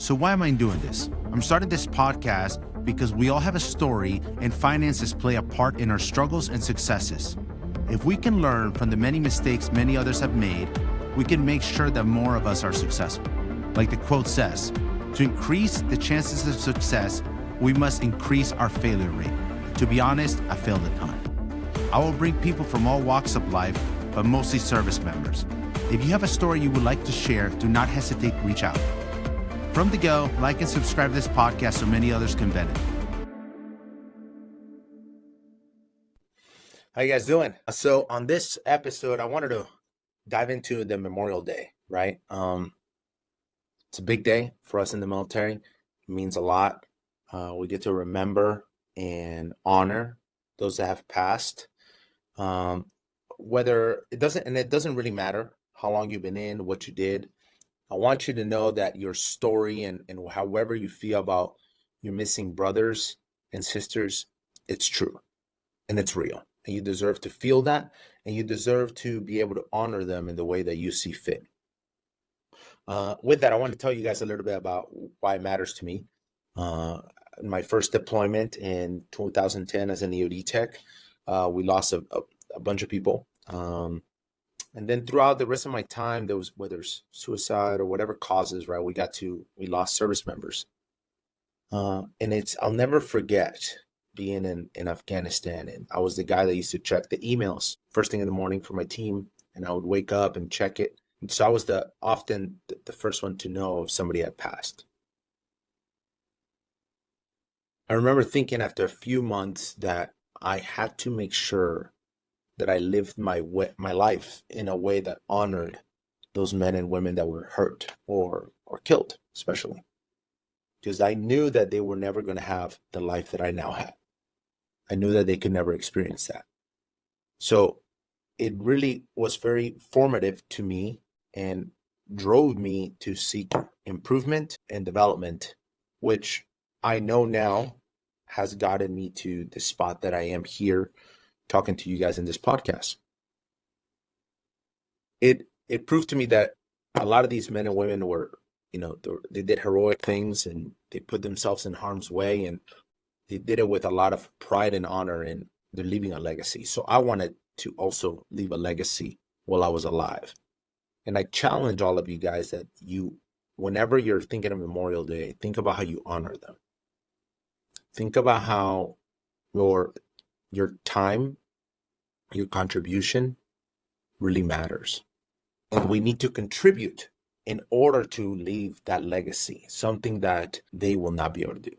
So why am I doing this? I'm starting this podcast because we all have a story and finances play a part in our struggles and successes. If we can learn from the many mistakes many others have made, we can make sure that more of us are successful. Like the quote says, to increase the chances of success, we must increase our failure rate. To be honest, I failed a ton. I will bring people from all walks of life, but mostly service members. If you have a story you would like to share, do not hesitate to reach out. From the go, like and subscribe to this podcast so many others can benefit. How you guys doing? So on this episode, I wanted to dive into the Memorial Day, right? It's a big day for us in the military. It means a lot. We get to remember and honor those that have passed. Whether it doesn't really matter how long you've been in, what you did. I want you to know that your story and however you feel about your missing brothers and sisters, it's true and it's real. And you deserve to feel that, and you deserve to be able to honor them in the way that you see fit. With that, I want to tell you guys a little bit about why it matters to me. My first deployment in 2010 as an EOD tech, we lost a bunch of people. And then throughout the rest of my time, there was, whether it's suicide or whatever causes, right, we lost service members. And I'll never forget being in Afghanistan. And I was the guy that used to check the emails first thing in the morning for my team. And I would wake up and check it. And so I was often the first one to know if somebody had passed. I remember thinking after a few months that I had to make sure that I lived my life in a way that honored those men and women that were hurt or killed, especially. Because I knew that they were never going to have the life that I now have. I knew that they could never experience that. So it really was very formative to me and drove me to seek improvement and development, which I know now has gotten me to the spot that I am here talking to you guys in this podcast. It proved to me that a lot of these men and women were, they did heroic things and they put themselves in harm's way, and they did it with a lot of pride and honor, and they're leaving a legacy. So I wanted to also leave a legacy while I was alive. And I challenge all of you guys that whenever you're thinking of Memorial Day, think about how you honor them. Think about how your time, your contribution really matters. And we need to contribute in order to leave that legacy, something that they will not be able to do.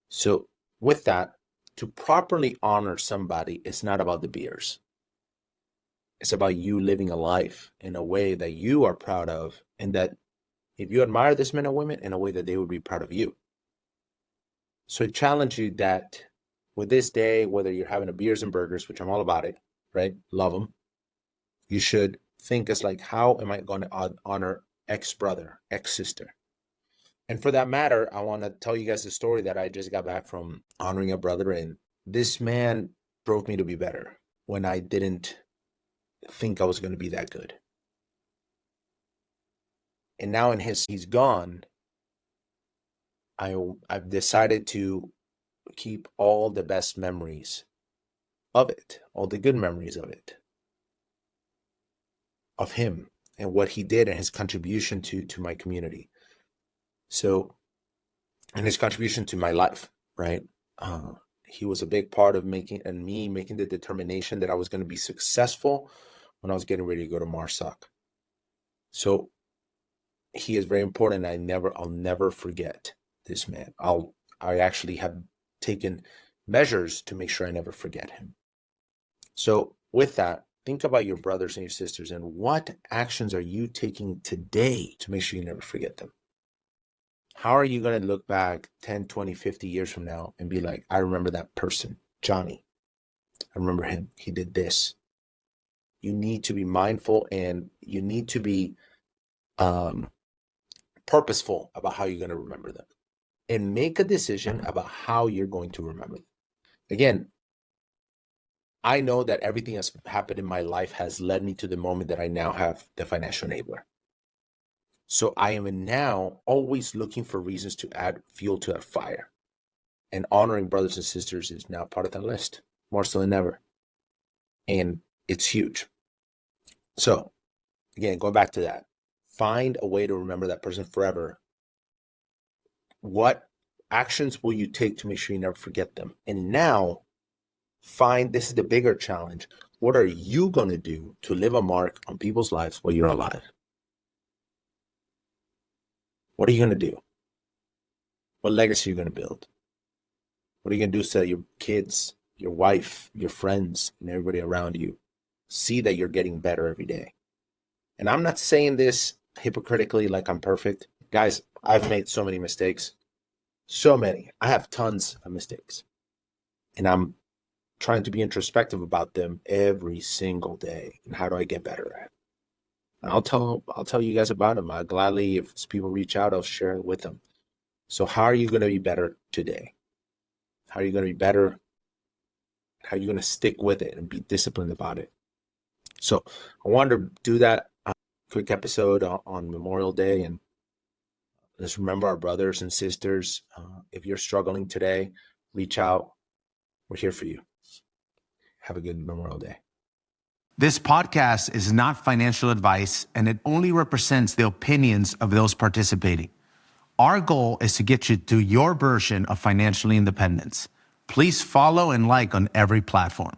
So with that, to properly honor somebody, it's not about the beers. It's about you living a life in a way that you are proud of, and that if you admire this men and women, in a way that they would be proud of you. So I challenge you that with this day, whether you're having a beers and burgers, which I'm all about it, right? Love them. You should think as like, how am I going to honor ex-brother, ex-sister? And for that matter, I want to tell you guys a story that I just got back from honoring a brother. And this man drove me to be better when I didn't think I was going to be that good. And now he's gone, I've decided to keep all the best memories of it, all the good memories of it, of him and what he did and his contribution to my community. So, and his contribution to my life, right? He was a big part of making the determination that I was going to be successful when I was getting ready to go to MARSOC. So he is very important. I'll never forget this man. I actually have taken measures to make sure I never forget him. So with that, think about your brothers and your sisters and what actions are you taking today to make sure you never forget them? How are you going to look back 10, 20, 50 years from now and be like, I remember that person, Johnny. I remember him. He did this. You need to be mindful, and you need to be purposeful about how you're going to remember them. And make a decision about how you're going to remember them. Again, I know that everything that's happened in my life has led me to the moment that I now have the financial enabler. So I am now always looking for reasons to add fuel to that fire. And honoring brothers and sisters is now part of that list, more so than ever. And it's huge. So again, going back to that, find a way to remember that person forever. What actions will you take to make sure you never forget them? And now find, this is the bigger challenge. What are you going to do to leave a mark on people's lives while you're alive? What are you going to do? What legacy are you going to build? What are you going to do so that your kids, your wife, your friends, and everybody around you see that you're getting better every day? And I'm not saying this hypocritically like I'm perfect. Guys, I've made so many mistakes. So many. I have tons of mistakes. And I'm trying to be introspective about them every single day. And how do I get better at it? And I'll tell you guys about them. I'll gladly, if people reach out, I'll share it with them. So how are you going to be better today? How are you going to be better? How are you going to stick with it and be disciplined about it? So I wanted to do that quick episode on Memorial Day, and let's remember our brothers and sisters. If you're struggling today, reach out. We're here for you. Have a good Memorial Day. This podcast is not financial advice, and it only represents the opinions of those participating. Our goal is to get you to your version of financial independence. Please follow and like on every platform.